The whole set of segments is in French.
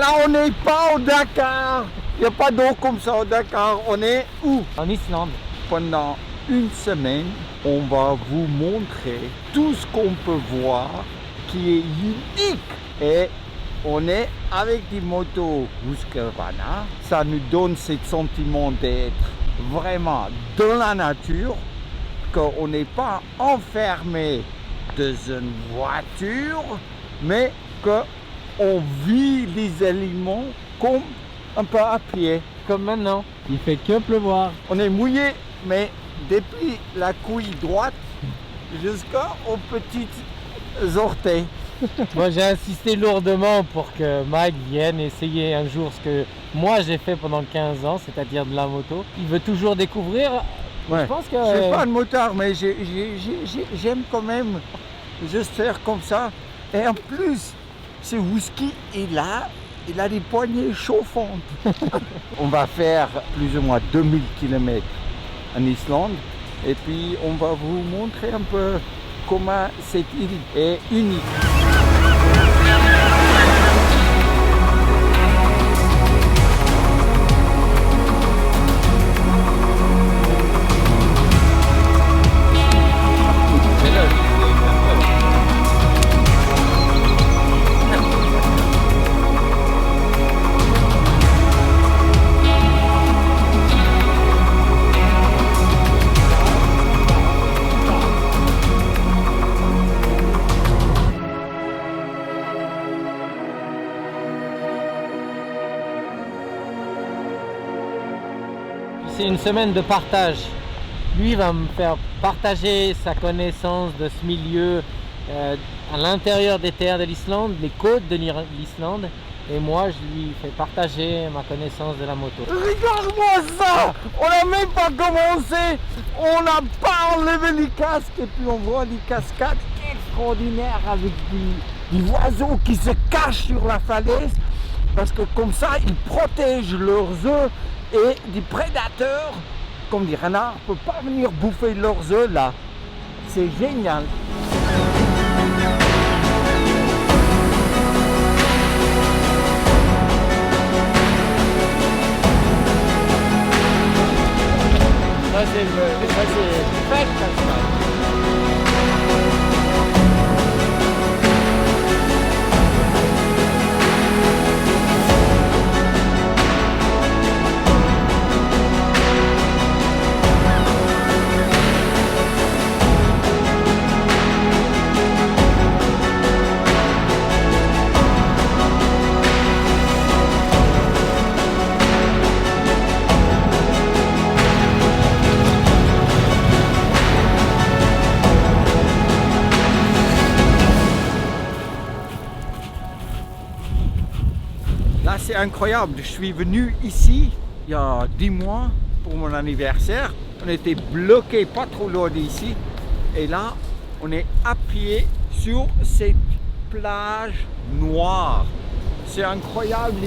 là, on n'est pas au Dakar. Il n'y a pas d'eau comme ça au Dakar. On est où? En Islande. Pendant une semaine, on va vous montrer tout ce qu'on peut voir qui est unique. Et on est avec des motos Husqvarna. Ça nous donne ce sentiment d'être vraiment dans la nature, qu'on n'est pas enfermé dans une voiture, mais qu'on vit les éléments comme un peu à pied. Comme maintenant, il fait que pleuvoir. On est mouillé, mais depuis la couille droite jusqu'aux petites orteils. Moi j'ai insisté lourdement pour que Mike vienne essayer un jour ce que moi j'ai fait pendant 15 ans, c'est-à-dire de la moto. Il veut toujours découvrir. Ouais. Je pense que... Je suis pas un motard, mais j'aime quand même juste faire comme ça. Et en plus, ce whisky il a des poignées chauffantes. On va faire plus ou moins 2000 km en Islande. Et puis on va vous montrer un peu comment cette île est unique. C'est une semaine de partage. Lui va me faire partager sa connaissance de ce milieu à l'intérieur des terres de l'Islande, les côtes de l'Islande. Et moi, je lui fais partager ma connaissance de la moto. Regarde-moi ça! On n'a même pas commencé! On n'a pas enlevé les casques et puis on voit des cascades extraordinaires avec des oiseaux qui se cachent sur la falaise parce que comme ça, ils protègent leurs œufs et des prédateurs comme des renards ne peuvent pas venir bouffer leurs œufs là. C'est génial! Ça c'est fait comme ça. Là, c'est incroyable. Je suis venu ici il y a 10 mois pour mon anniversaire. On était bloqué pas trop loin d'ici. Et là, on est à pied sur cette plage noire. C'est incroyable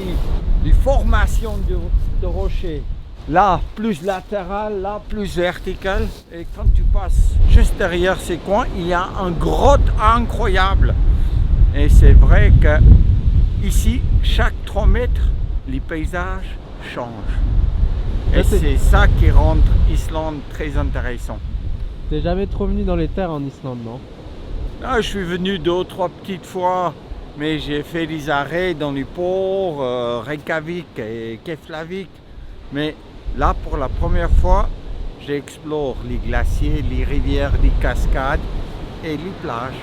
les formations de rochers. Là, plus latéral, là, plus vertical. Et quand tu passes juste derrière ces coins, il y a une grotte incroyable. Et c'est vrai que ici, chaque 3 mètres, les paysages changent. Et c'est ça qui rend l'Islande très intéressant. T'es jamais trop venu dans les terres en Islande, non? Ah, je suis venu 2 ou 3 petites fois, mais j'ai fait des arrêts dans les ports, Reykjavik et Keflavik. Mais là, pour la première fois, j'explore les glaciers, les rivières, les cascades et les plages.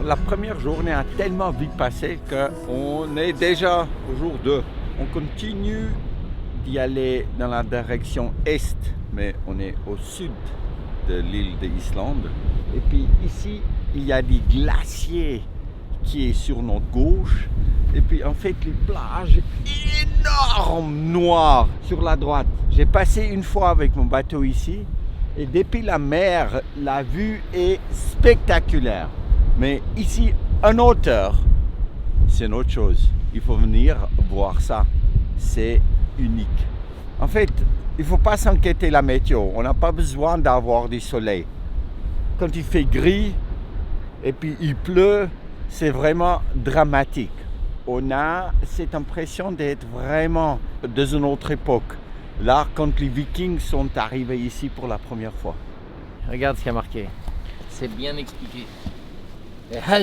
La première journée a tellement vite passé qu'on est déjà au jour 2. On continue d'y aller dans la direction est, mais on est au sud de l'île d'Islande. Et puis ici, il y a des glaciers qui est sur notre gauche. Et puis en fait, les plages énormes noires sur la droite. J'ai passé une fois avec mon bateau ici. Et depuis la mer, la vue est spectaculaire. Mais ici, en hauteur, c'est une autre chose. Il faut venir voir ça. C'est unique. En fait, il ne faut pas s'inquiéter la météo. On n'a pas besoin d'avoir du soleil. Quand il fait gris et puis il pleut, c'est vraiment dramatique. On a cette impression d'être vraiment dans une autre époque. Là, quand les Vikings sont arrivés ici pour la première fois. Regarde ce qu'il y a marqué. C'est bien expliqué. Ça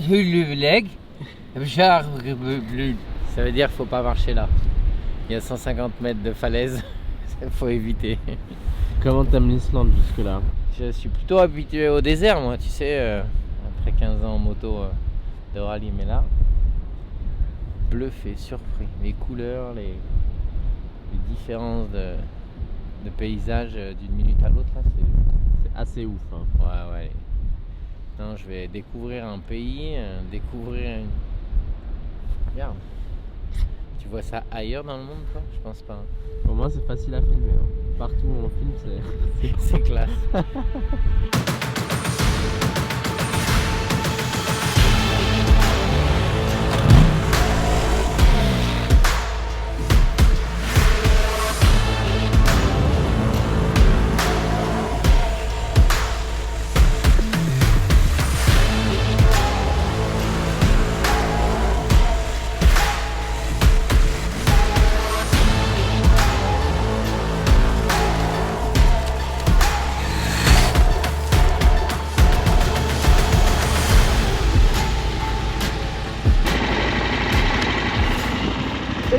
veut dire qu'il faut pas marcher là. Il y a 150 mètres de falaise. Il faut éviter. Comment t'aimes l'Islande jusque-là? Je suis plutôt habitué au désert, moi, tu sais. Après 15 ans en moto de rallye, mais là, bluffé, surpris. Les couleurs, les différences de paysage d'une minute à l'autre, là, C'est assez ouf. Hein. Ouais. Non, je vais découvrir un pays, découvrir une... Regarde. Tu vois ça ailleurs dans le monde, toi? Je pense pas. Hein. Pour moi, c'est facile à filmer. Hein. Partout où on filme, C'est classe.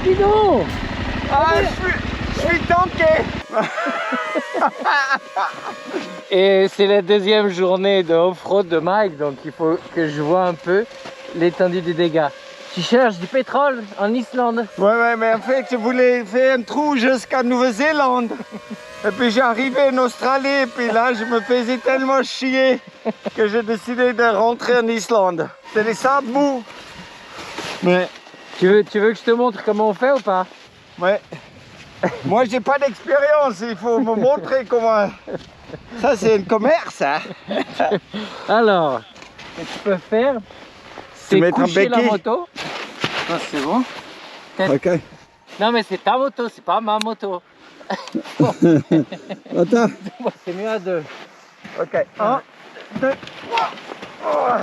Dis donc! Ah, je suis tanké. Et c'est la deuxième journée de off-road de Mike, donc il faut que je vois un peu l'étendue des dégâts. Tu cherches du pétrole en Islande? Ouais, mais en fait, je voulais faire un trou jusqu'à Nouvelle-Zélande. Et puis j'ai arrivé en Australie, et puis là, je me faisais tellement chier que j'ai décidé de rentrer en Islande. C'est des sables mous. Mais... Tu veux que je te montre comment on fait ou pas? Ouais. Moi, j'ai pas d'expérience, il faut me montrer comment... Ça, c'est un commerce, hein. Alors, ce que tu peux faire, c'est coucher la moto. Non, c'est bon. Ok. Non, mais c'est ta moto, c'est pas ma moto. Attends. C'est mieux à deux. Ok. 1, 2, 3.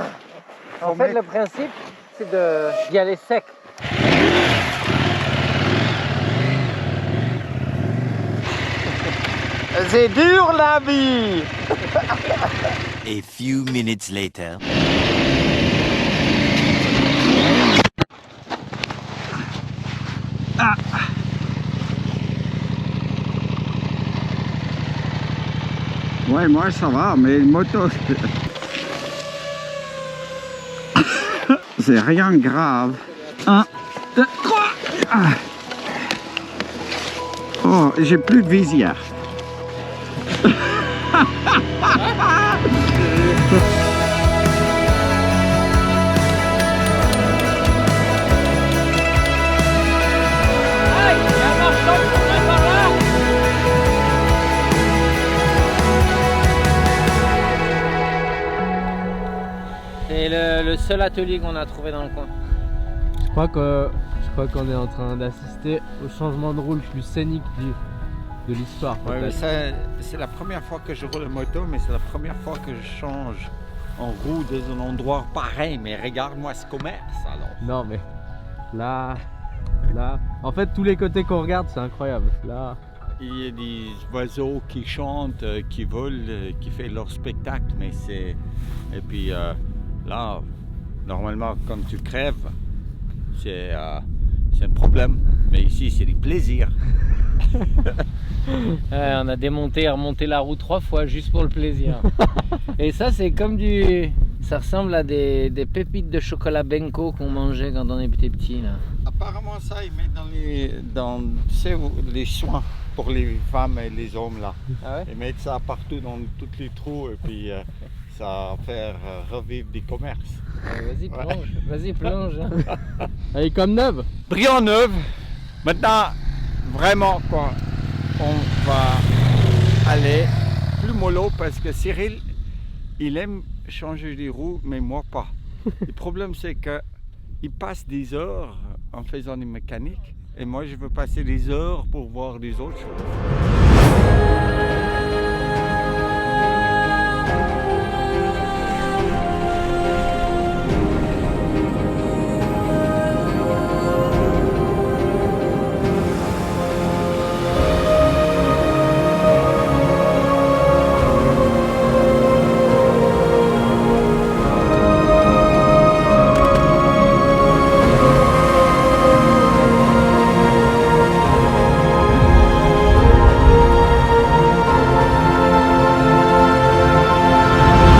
En fait, le principe, c'est d'y aller sec. C'est dur la vie. A few minutes later. Ah. Ouais, moi ça va, mais une moto, c'est rien de grave. 1, 2, 3. Ah. Oh, j'ai plus de visière. C'est le seul atelier qu'on a trouvé dans le coin. Je crois qu'on est en train d'assister au changement de roue le plus scénique de l'histoire. Ouais, mais c'est la première fois que je roule en moto, mais c'est la première fois que je change en roue dans un endroit pareil. Mais regarde-moi ce commerce alors. Non mais là, en fait tous les côtés qu'on regarde c'est incroyable. Là, il y a des oiseaux qui chantent, qui volent, qui font leur spectacle, mais c'est... Et puis là, normalement quand tu crèves, c'est un problème. Mais ici c'est du plaisir. On a démonté et remonté la roue 3 fois juste pour le plaisir. Et ça c'est comme ça ressemble à des pépites de chocolat Benko qu'on mangeait quand on était petit là. Apparemment ça ils mettent dans tu sais, les soins. pour les femmes et les hommes là. Ah ouais? Et mettre ça partout dans tous les trous et puis ça va faire revivre des commerces. Vas-y, plonge. Vas-y, plonge. Elle est comme neuve. Brillant neuve. Maintenant, vraiment quoi, on va aller plus mollo parce que Cyril, il aime changer les roues, mais moi pas. Le problème c'est que il passe des heures en faisant des mécaniques et moi je veux passer des heures pour voir des autres choses.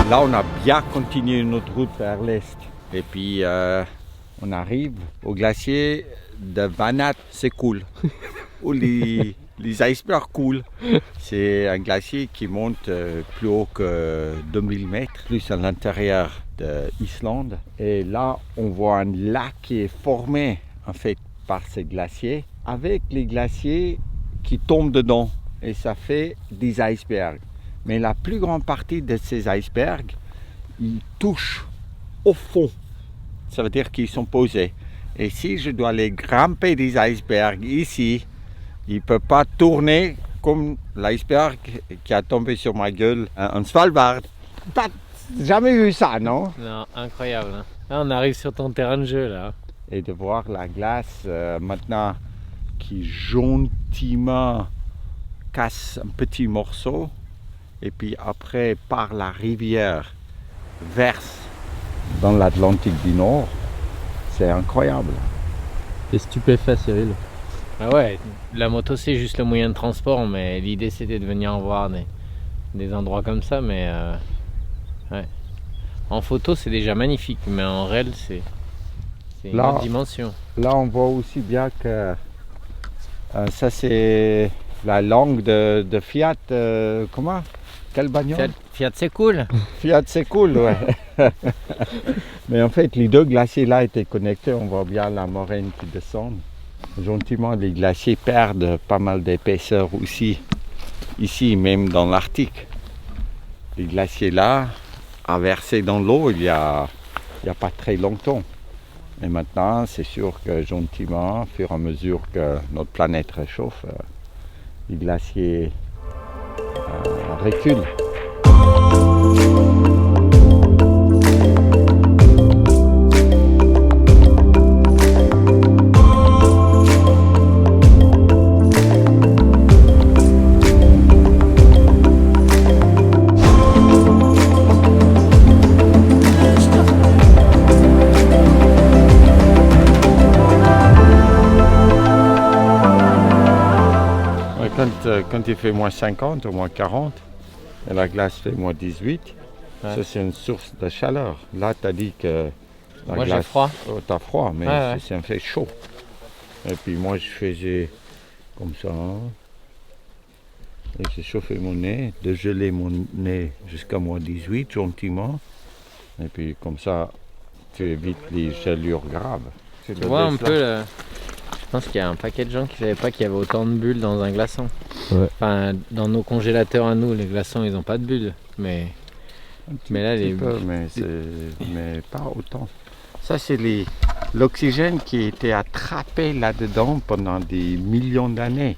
Là, on a bien continué notre route vers l'est. Et puis, on arrive au glacier de Vanat, c'est cool. Où les icebergs coulent. C'est un glacier qui monte plus haut que 2000 mètres, plus à l'intérieur de l'Islande. Et là, on voit un lac qui est formé en fait par ces glaciers, avec les glaciers qui tombent dedans. Et ça fait des icebergs. Mais la plus grande partie de ces icebergs, ils touchent au fond. Ça veut dire qu'ils sont posés. Et si je dois aller grimper des icebergs ici, il ne peut pas tourner comme l'iceberg qui a tombé sur ma gueule en Svalbard. T'as jamais vu ça, non? Non, incroyable. Hein. Là, on arrive sur ton terrain de jeu, là. Et de voir la glace maintenant qui gentiment casse un petit morceau. Et puis après, par la rivière, verse dans l'Atlantique du Nord. C'est incroyable. T'es stupéfait, Cyril. Ah ouais, la moto c'est juste le moyen de transport, mais l'idée c'était de venir voir des endroits comme ça, mais ouais. En photo c'est déjà magnifique, mais en réel c'est une Là- autre dimension. Là, on voit aussi bien que ça, c'est la langue de Fiat. Comment? Quelle bagnole? Fiat c'est cool. Fiat, c'est cool, ouais. Mais en fait, les deux glaciers là étaient connectés. On voit bien la moraine qui descend. Gentiment, les glaciers perdent pas mal d'épaisseur aussi. Ici, même dans l'Arctique. Les glaciers là, a versé dans l'eau il y a pas très longtemps. Et maintenant, c'est sûr que gentiment, au fur et à mesure que notre planète réchauffe, les glaciers reculent. Quand il fait moins 50 ou moins 40, et la glace fait moins 18, Ouais. ça c'est une source de chaleur. Là, tu as dit que la Moi, j'ai glace... froid. Oh, t'as froid, mais Ouais, ouais. ça me fait chaud. Et puis moi, je faisais comme ça. Et j'ai chauffé mon nez, de geler mon nez jusqu'à moins 18, gentiment. Et puis comme ça, tu évites les gelures graves. Tu vois un peu le... Je pense qu'il y a un paquet de gens qui ne savaient pas qu'il y avait autant de bulles dans un glaçon. Ouais. Enfin, dans nos congélateurs à nous, les glaçons, ils n'ont pas de bulles. Mais là, les Peu, mais pas autant. Ça, c'est l'oxygène qui a été attrapé là-dedans pendant des millions d'années.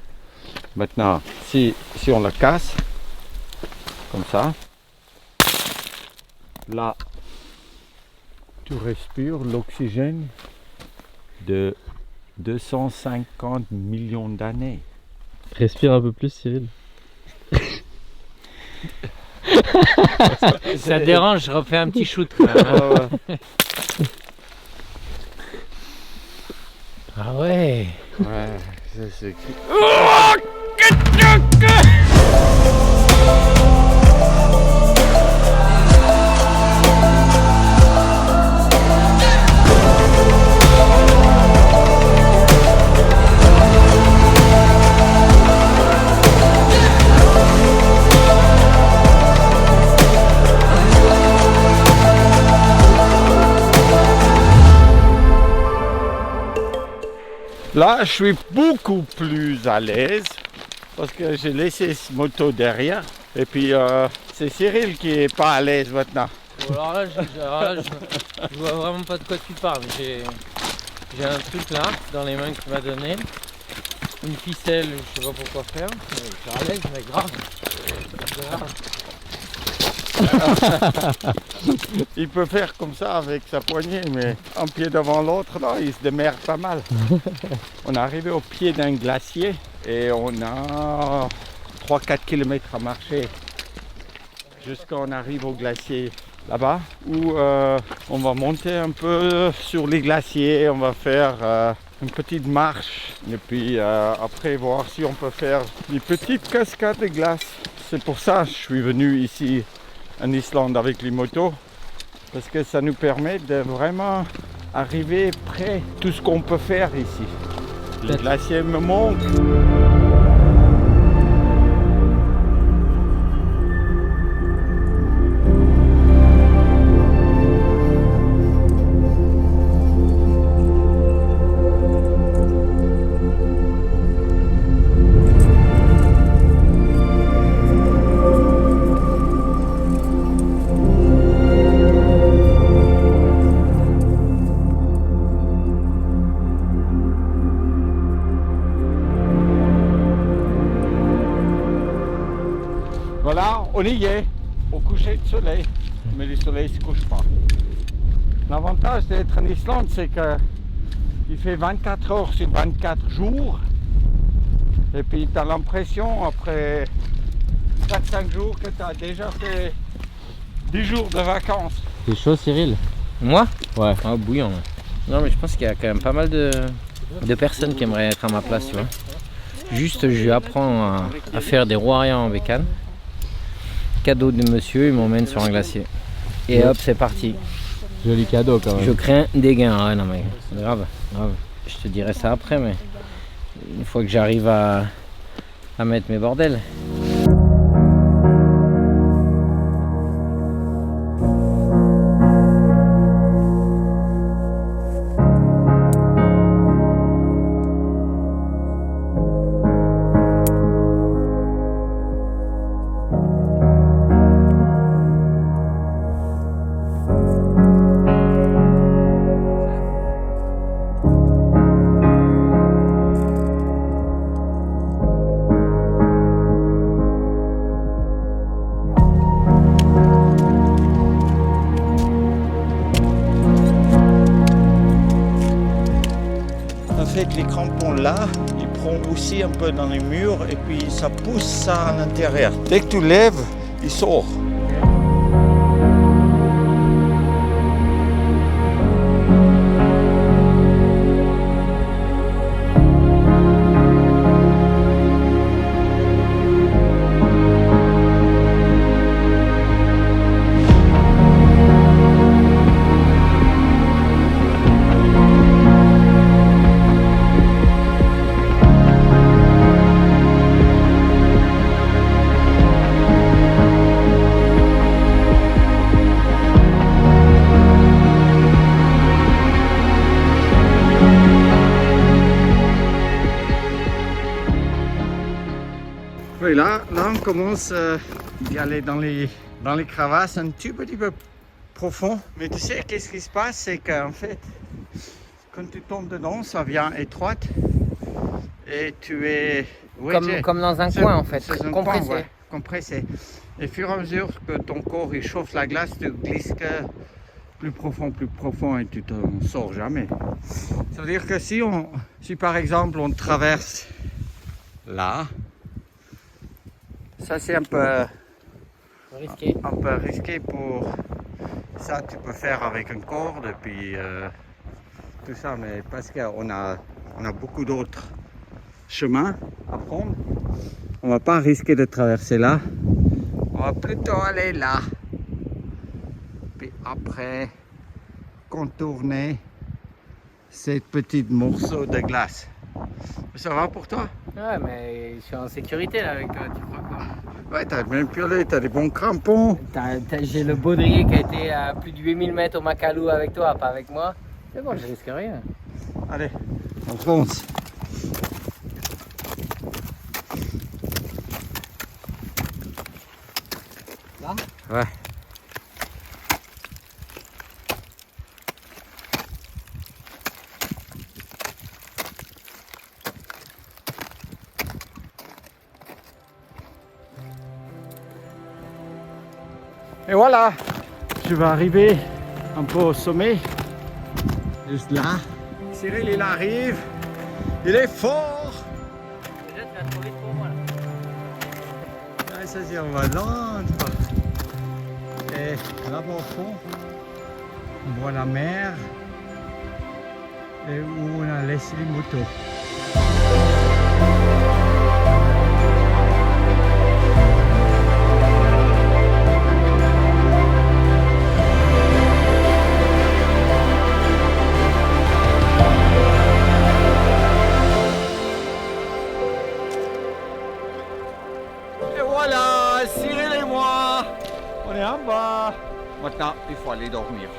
Maintenant, si on le casse, comme ça, là, tu respires l'oxygène de 250 millions d'années. Respire un peu plus, Cyril. ça te dérange, je refais un petit shoot. Quand même, hein. Ah ouais. Ouais, ça c'est... Là, je suis beaucoup plus à l'aise parce que j'ai laissé ce moto derrière. Et puis, c'est Cyril qui est pas à l'aise maintenant. Alors là, je vois vraiment pas de quoi tu parles. J'ai un truc là, dans les mains que tu m'as donné. Une ficelle, je sais pas pourquoi faire. Mais je suis à l'aise, mais grave. Il peut faire comme ça avec sa poignée, mais un pied devant l'autre, là, il se démerde pas mal. On est arrivé au pied d'un glacier et on a 3-4 km à marcher jusqu'à on arrive au glacier là-bas où on va monter un peu sur les glaciers, on va faire une petite marche et puis après voir si on peut faire des petites cascades de glace. C'est pour ça que je suis venu ici en Islande avec les motos parce que ça nous permet de vraiment arriver près de tout ce qu'on peut faire ici. Les glaciers me manquent. Voilà, on y est, au coucher de soleil, mais le soleil ne se couche pas. L'avantage d'être en Islande, c'est qu'il fait 24 heures sur 24 jours. Et puis tu as l'impression, après 4-5 jours, que tu as déjà fait 10 jours de vacances. C'est chaud, Cyril? Moi? Ouais. Ah, bouillant. Non, mais je pense qu'il y a quand même pas mal de personnes qui aimeraient être à ma place, tu vois. Juste, je lui apprends à faire des roues arrière en bécane. Cadeau de monsieur, il m'emmène sur un glacier. Et hop, c'est parti. Joli cadeau quand même. Je crains des gains. Ah, non, mais grave. Je te dirai ça après, mais une fois que j'arrive à mettre mes bordels. En fait, les crampons là, ils prennent aussi un peu dans les murs et puis ça pousse ça à l'intérieur. Dès que tu lèves, il sort. Oui, là on commence à aller dans les crevasses un petit peu profond. Mais tu sais, qu'est-ce qui se passe? C'est qu'en fait, quand tu tombes dedans, ça vient étroite et tu es Comme dans un coin en fait, compressé. Coin, ouais, compressé. Et au fur et à mesure que ton corps il chauffe la glace, tu glisses que plus profond et tu t'en sors jamais. Ça veut dire que si par exemple on traverse là, ça c'est un peu risqué pour ça. Tu peux faire avec une corde et puis tout ça, mais parce qu'on a beaucoup d'autres chemins à prendre, on va pas risquer de traverser là. On va plutôt aller là, puis après contourner ces petits morceaux de glace. Ça va pour toi? Ouais, mais je suis en sécurité là avec toi, tu crois quoi? Ouais, t'as le même piolet, t'as des bons crampons. J'ai le baudrier qui a été à plus de 8000 mètres au Makalu avec toi, pas avec moi. C'est bon, je risque rien. Allez, on fonce. Ouais. Et voilà, je vais arriver un peu au sommet, juste là. Cyril, il arrive, il est fort. Déjà, tu as trouvé pour moi là. Ah, ça c'est on va lente. Et là-bas au fond, on voit la mer et où on a laissé les motos. Et voilà, Cyril et moi, on est en bas. Maintenant, il faut aller dormir.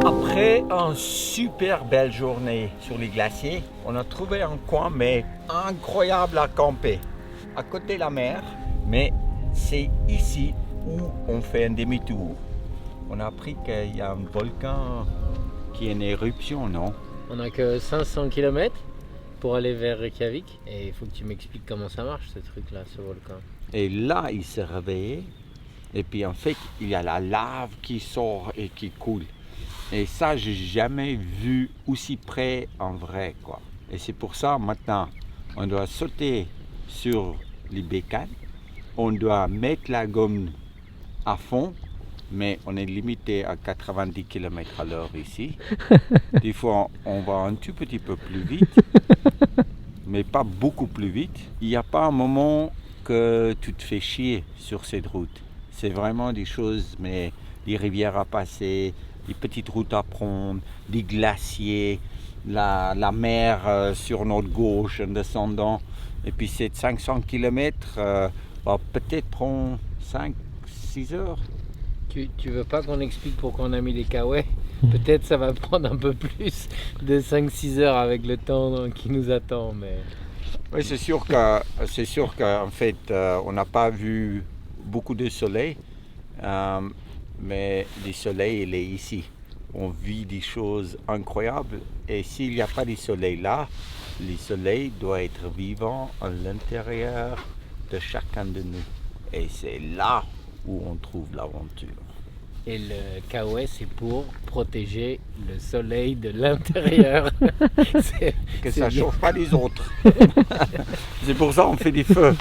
Après une super belle journée sur les glaciers, on a trouvé un coin mais incroyable à camper, à côté de la mer, mais c'est ici où on fait un demi-tour. On a appris qu'il y a un volcan qui est en éruption, non? On n'a que 500 km pour aller vers Reykjavik et il faut que tu m'expliques comment ça marche ce truc là, ce volcan. Et là, il s'est réveillé et puis en fait, il y a la lave qui sort et qui coule. Et ça, j'ai jamais vu aussi près en vrai, quoi. Et c'est pour ça, maintenant, on doit sauter sur les bécanes, on doit mettre la gomme à fond, mais on est limité à 90 km/h ici. Des fois, on va un tout petit peu plus vite, mais pas beaucoup plus vite. Il n'y a pas un moment que tu te fais chier sur cette route. C'est vraiment des choses, mais des rivières à passer, des petites routes à prendre, des glaciers, la mer sur notre gauche en descendant. Et puis ces 500 km va peut-être prendre 5-6 heures. Tu veux pas qu'on explique pourquoi on a mis les kawaii? Peut-être ça va prendre un peu plus de 5-6 heures avec le temps qui nous attend. Mais... Oui, c'est sûr qu'en fait, on n'a pas vu beaucoup de soleil. Mais le soleil, il est ici. On vit des choses incroyables. Et s'il n'y a pas de soleil là, le soleil doit être vivant à l'intérieur de chacun de nous. Et c'est là où on trouve l'aventure. Et le kawaii, c'est pour protéger le soleil de l'intérieur. Que ça ne chauffe pas les autres. C'est pour ça qu'on fait des feux.